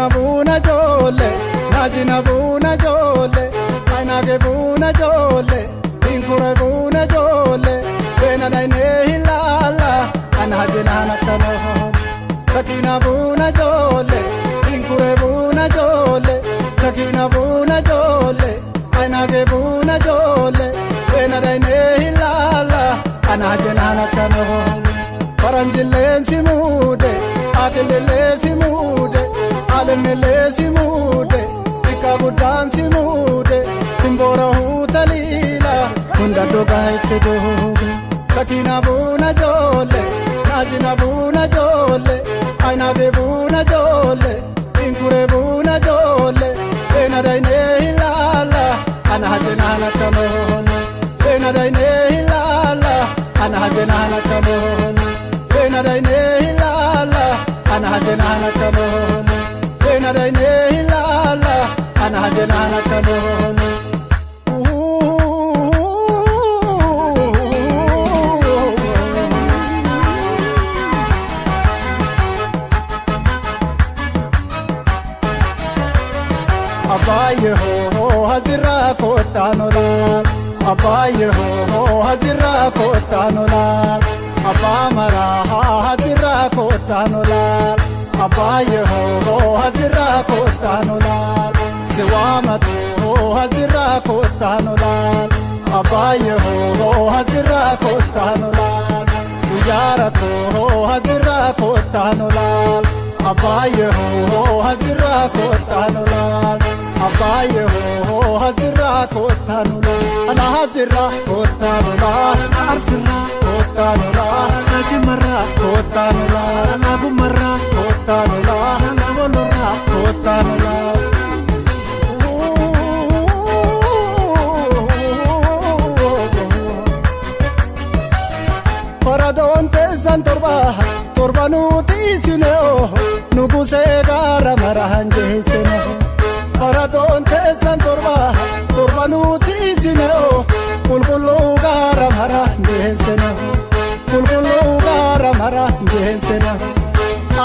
buna jolle, najina buna jolle, ainage buna jolle, inkure buna jolle, bena naine hilala, anajina nakano. Sakina buna jolle, inkure buna jolle, sakina buna jolle, ainage buna jolle, bena naine hilala, anajina nakano. Paranjille simude, adille simude, alemile simude, ikabudan simude, timbora hutalila, hunda doga itedoge. Sakina buna jolle, najina buna jolle, ainage buna jolle, inkure buna jolle, bena daine hilala, anajina nakano. Bena daine hilala, anajina nakano. Bena daine hilala, anajina nakano. Bena daine hilala, anajina nakano. Abaye ho hazira kotanola, abaye ho hazira kotanola, abamara hazira kotanola, abaye ho hazira kotanola, sewamatu hazira kotanola, abaye ho hazira kotanola, uyaratu hazira kotanola, abaye ho hazira kotanola. Abaye ho hazira kotanola, ana hazira kotanola, arsira kotanola, najimara kotanola, nagumara kotanola, nagonora kotanola. Paradonte santorba, torbanuti sineo, nuguse gara marahanje seno. Paradonte santorba, torbanuti sineo, kulkulu gara marahanje seno. Kulkulu gara marahanje seno.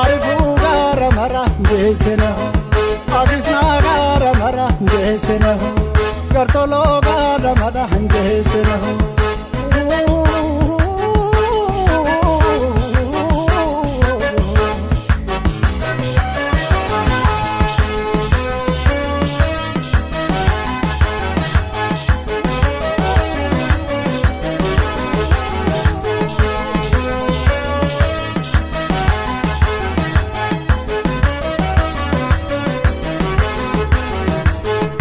Arifu gara marahanje seno. Agisna gara marahanje seno. Gartolo gara marahanje seno.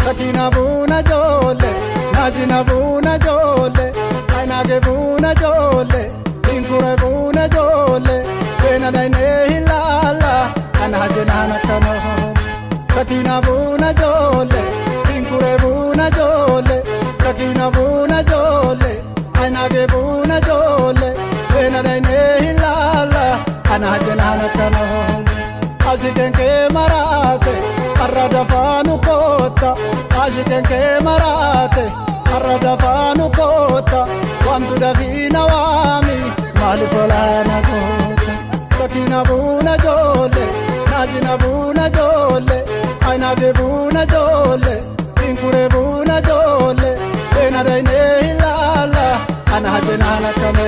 Sakina buna jolle, najina buna jolle, ainage buna jolle, inkure buna jolle, bena daine hilala, anajina nakano. Sakina buna jolle, inkure buna jolle, sakina buna jolle, ainage buna jolle, bena daine hilala, anajina nakano. Asiten ke marate, arada panu kota, asiten ke marate, arada panu kota, wamtu davina wami, malipolana kota. Sakina buna jolle, najina buna jolle, ainage buna jolle, inkure buna jolle, bena daine hilala, anajina nakano.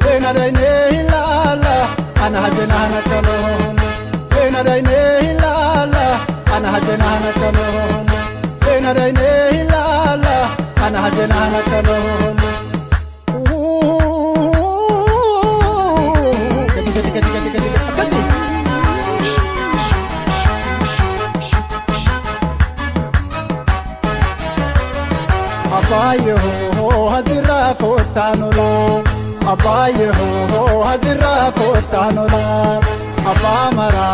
Bena daine hilala, anajina nakano. Bena daine hilala, anajina nakano. Bena daine hilala, anajina nakano. Abaye ho hazira kotanola, abaye ho hazira kotanola, abamara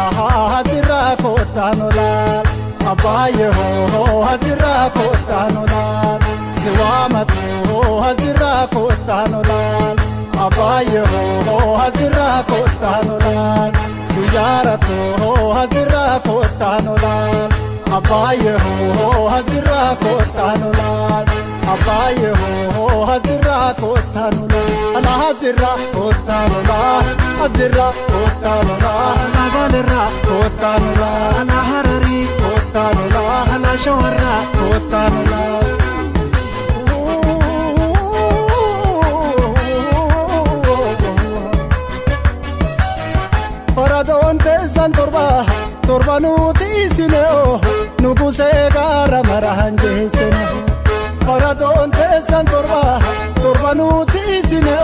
hazira kotanola, abaye ho hazira kotanola, sewamatu hazira kotanola, abaye ho hazira kotanola, uyaratu hazira kotanola, abaye ho hazira kotanola, abaye ho hazira kotanola, ana hazira kotanola, hazira kotanola, nagalera kotanola. tiisine nugusee gaara mara hanjeessine. Faradoon teessan torba nu tiisine